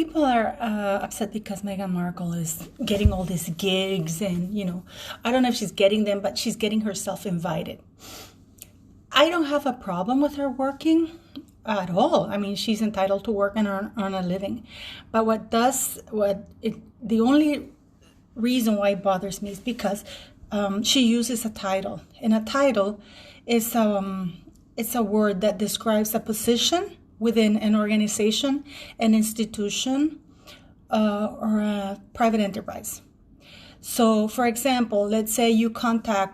people are upset because Meghan Markle is getting all these gigs and, I don't know if she's getting them, but she's getting herself invited. I don't have a problem with her working at all. I mean, she's entitled to work and earn a living. But the only reason why it bothers me is because she uses a title. And a title is it's a word that describes a position within an organization, an institution, or a private enterprise. So, for example, let's say you call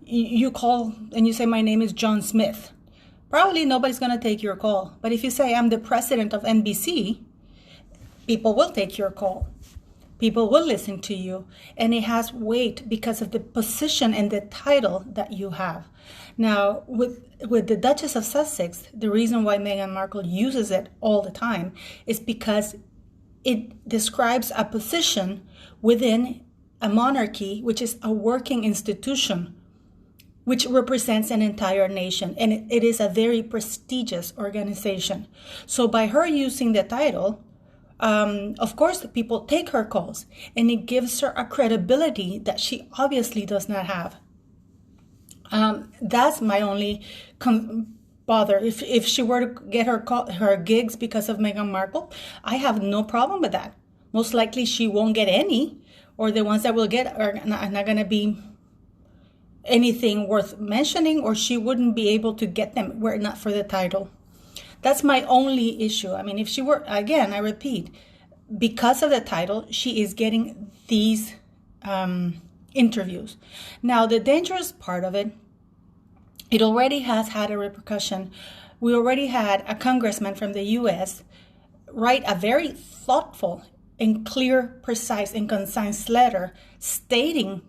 and you say, my name is John Smith. Probably nobody's going to take your call. But if you say, I'm the president of NBC, people will take your call. People will listen to you. And it has weight because of the position and the title that you have. Now, with the Duchess of Sussex, the reason why Meghan Markle uses it all the time is because it describes a position within a monarchy, which is a working institution, which represents an entire nation. And it is a very prestigious organization. So by her using the title, of course, the people take her calls, and it gives her a credibility that she obviously does not have. That's my only bother. If she were to get her gigs because of Meghan Markle, I have no problem with that. Most likely she won't get any, or the ones that will get are not going to be anything worth mentioning, or she wouldn't be able to get them were it not for the title. That's my only issue. I mean, if she were, again, I repeat, because of the title, she is getting these interviews. Now, the dangerous part of it, it already has had a repercussion. We already had a congressman from the U.S. write a very thoughtful and clear, precise, and concise letter stating,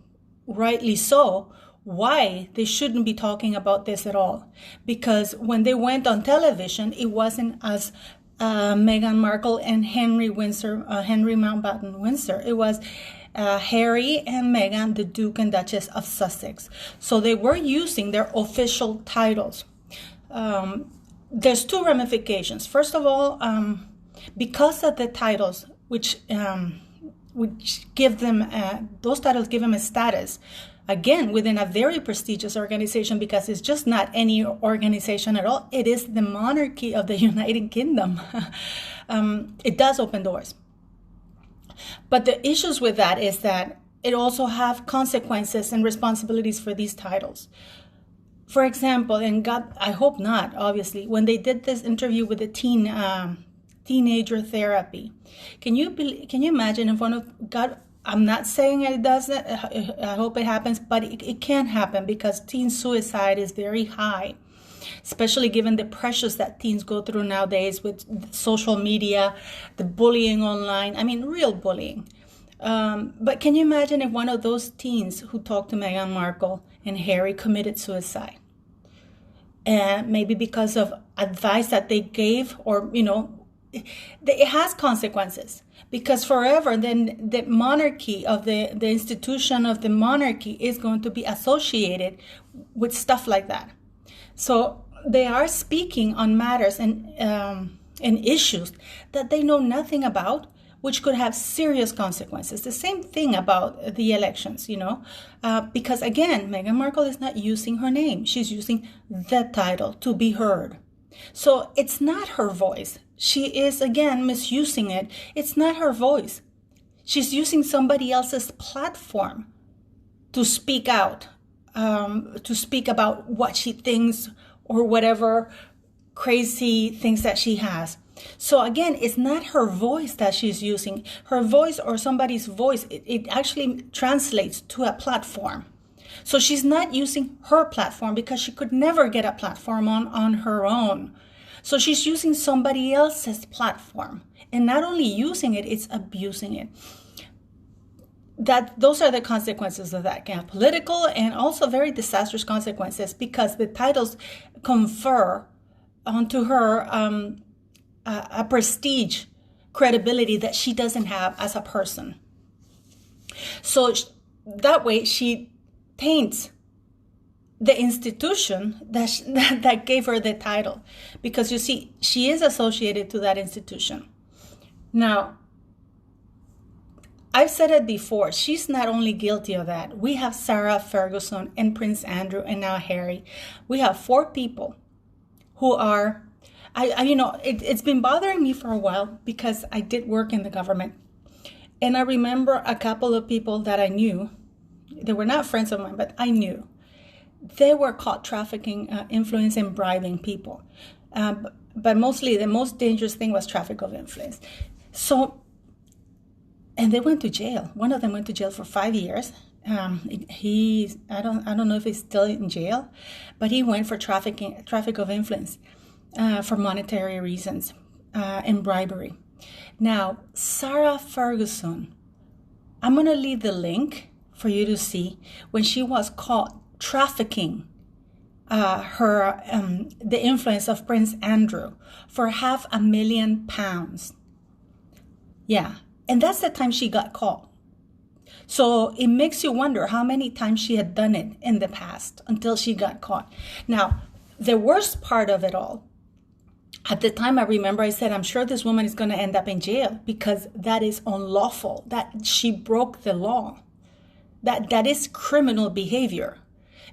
rightly so, why they shouldn't be talking about this at all. Because when they went on television, it wasn't as Meghan Markle and Henry Mountbatten Windsor. It was Harry and Meghan, the Duke and Duchess of Sussex. So they were using their official titles. There's two ramifications. First of all, because of the titles, which give them, those titles give them a status, again, within a very prestigious organization, because it's just not any organization at all. It is the monarchy of the United Kingdom. It does open doors. But the issues with that is that it also have consequences and responsibilities for these titles. For example, and God, I hope not, obviously, when they did this interview with the teenager therapy, can you imagine in front of God? I'm not saying it doesn't. I hope it happens, but it can happen because teen suicide is very high, especially given the pressures that teens go through nowadays with social media, the bullying online. I mean, real bullying. But can you imagine if one of those teens who talked to Meghan Markle and Harry committed suicide? And maybe because of advice that they gave, or, it has consequences. Because forever, then the monarchy of the institution of the monarchy is going to be associated with stuff like that. So they are speaking on matters and issues that they know nothing about, which could have serious consequences. The same thing about the elections, because again, Meghan Markle is not using her name. She's using the title to be heard. So it's not her voice. She is, again, misusing it. It's not her voice. She's using somebody else's platform to speak out, to speak about what she thinks or whatever crazy things that she has. So again, it's not her voice that she's using. Her voice or somebody's voice, it actually translates to a platform. So she's not using her platform because she could never get a platform on her own. So she's using somebody else's platform. And not only using it, it's abusing it. Those are the consequences of that. Political and also very disastrous consequences, because the titles confer onto her a prestige, credibility that she doesn't have as a person. So that way she taints the institution that gave her the title, because you see, she is associated to that institution. Now, I've said it before. She's not only guilty of that. We have Sarah Ferguson and Prince Andrew and now Harry. We have 4 people who are, it's been bothering me for a while because I did work in the government. And I remember a couple of people that I knew. They were not friends of mine, but I knew. They were caught trafficking, influence, and bribing people. But mostly the most dangerous thing was traffic of influence. So, and they went to jail. One of them went to jail for 5 years. I don't know if he's still in jail, but he went for traffic of influence for monetary reasons and bribery. Now, Sarah Ferguson, I'm going to leave the link for you to see when she was caught trafficking the influence of Prince Andrew for £500,000. Yeah, and that's the time she got caught. So it makes you wonder how many times she had done it in the past until she got caught. Now, the worst part of it all, at the time I remember I said, I'm sure this woman is going to end up in jail because that is unlawful, that she broke the law. That is criminal behavior.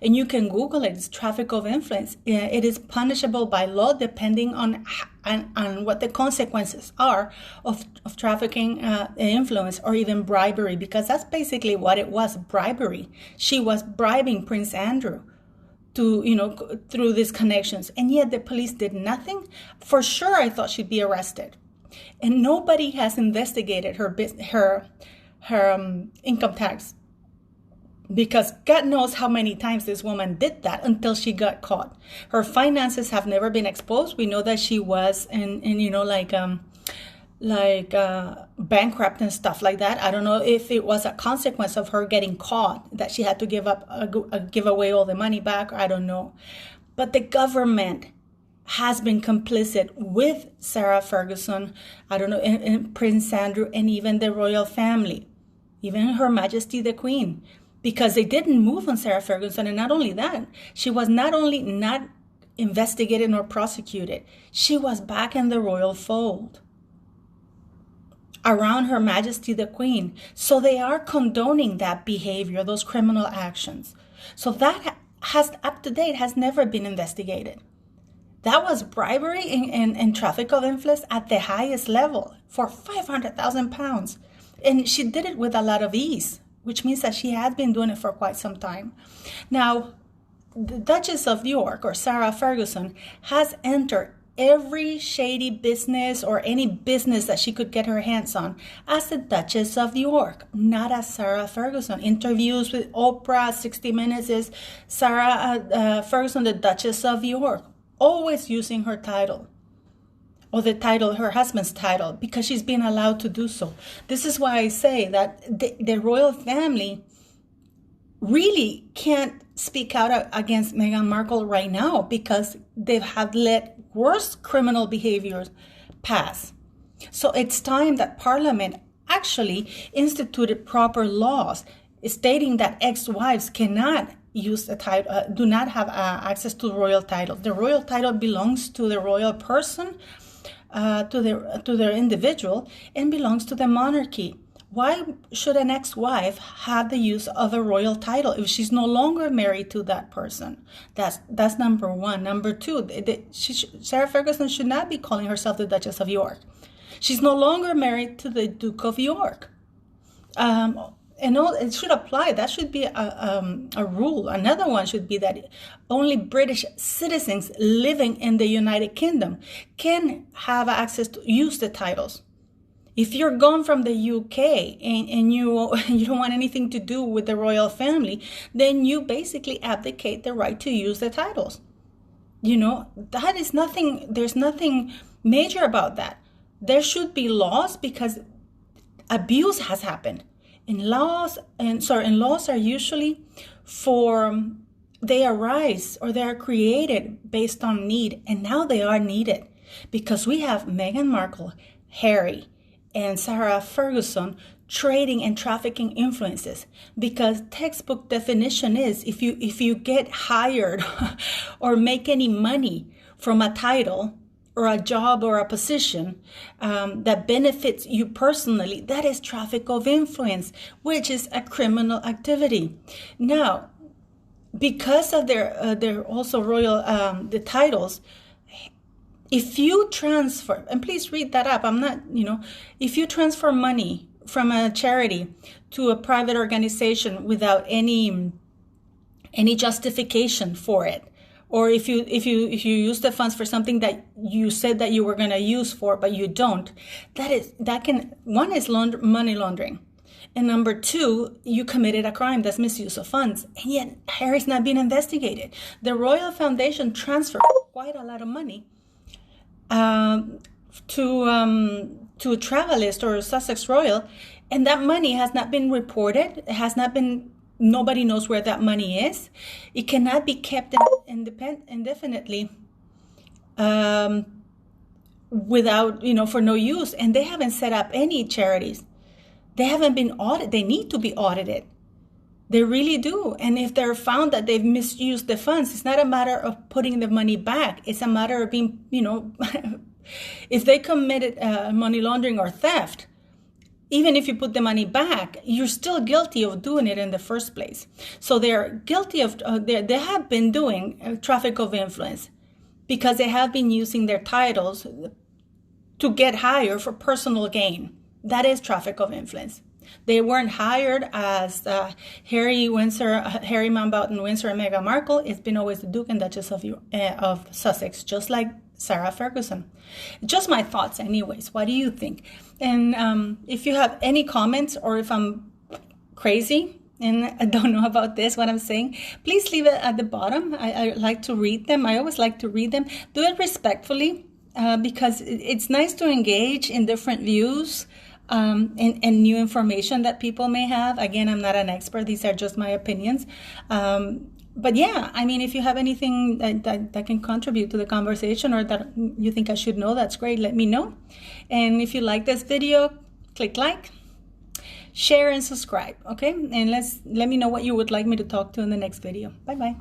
And you can Google it. It's traffic of influence. It is punishable by law depending on what the consequences are of trafficking influence or even bribery, because that's basically what it was, bribery. She was bribing Prince Andrew to, through these connections. And yet the police did nothing. For sure, I thought she'd be arrested. And nobody has investigated her income tax. Because God knows how many times this woman did that until she got caught. Her finances have never been exposed. We know that she was bankrupt and stuff like that. I don't know if it was a consequence of her getting caught that she had to give away all the money back. I don't know. But the government has been complicit with Sarah Ferguson, I don't know, and Prince Andrew, and even the royal family, even Her Majesty the Queen. Because they didn't move on Sarah Ferguson. And not only that, she was not only not investigated nor prosecuted, she was back in the royal fold around Her Majesty the Queen. So they are condoning that behavior, those criminal actions. So that has, up to date, has never been investigated. That was bribery and traffic of influence at the highest level for £500,000. And she did it with a lot of ease, which means that she has been doing it for quite some time. Now, the Duchess of York, or Sarah Ferguson, has entered every shady business or any business that she could get her hands on as the Duchess of York, not as Sarah Ferguson. Interviews with Oprah, 60 Minutes is Sarah Ferguson, the Duchess of York, always using her title. Or the title, her husband's title, because she's been allowed to do so. This is why I say that the royal family really can't speak out against Meghan Markle right now because they have let worse criminal behaviors pass. So it's time that Parliament actually instituted proper laws stating that ex-wives cannot use the title, do not have access to the royal title. The royal title belongs to the royal person, to their individual, and belongs to the monarchy. Why should an ex-wife have the use of a royal title if she's no longer married to that person? That's number one. Number two, Sarah Ferguson should not be calling herself the Duchess of York. She's no longer married to the Duke of York. It should apply. That should be a rule. Another one should be that only British citizens living in the United Kingdom can have access to use the titles. If you're gone from the UK and you don't want anything to do with the royal family, then you basically abdicate the right to use the titles. That is nothing. There's nothing major about that. There should be laws because abuse has happened. And laws are usually they arise or they are created based on need. And now they are needed because we have Meghan Markle, Harry, and Sarah Ferguson trading and trafficking influences. Because textbook definition is if you get hired or make any money from a title or a job or a position that benefits you personally, that is traffic of influence, which is a criminal activity. Now, because of their also royal the titles, if you transfer, and please read that up, I'm not, if you transfer money from a charity to a private organization without any justification for it, or if you use the funds for something that you said that you were going to use for but you don't, one is money laundering, and number two, you committed a crime. That's misuse of funds, and yet Harry's not being investigated. The Royal Foundation transferred quite a lot of money to a Travelist or Sussex Royal, and that money has not been reported. It has not been. Nobody knows where that money is. It cannot be kept indefinitely without, for no use. And they haven't set up any charities. They haven't been audited. They need to be audited. They really do. And if they're found that they've misused the funds, it's not a matter of putting the money back. It's a matter of being, if they committed money laundering or theft, even if you put the money back, you're still guilty of doing it in the first place. So they're guilty of, they have been doing traffic of influence because they have been using their titles to get higher for personal gain. That is traffic of influence. They weren't hired as Harry Mountbatten Windsor and Meghan Markle. It's been always the Duke and Duchess of Sussex, just like Sarah Ferguson. Just my thoughts anyways. What do you think? And if you have any comments, or if I'm crazy and I don't know about this, what I'm saying, please leave it at the bottom. I like to read them. I always like to read them. Do it respectfully because it's nice to engage in different views and new information that people may have. Again, I'm not an expert. These are just my opinions. But yeah, if you have anything that can contribute to the conversation, or that you think I should know, that's great. Let me know. And if you like this video, click like, share, and subscribe. Okay? And let me know what you would like me to talk to in the next video. Bye-bye.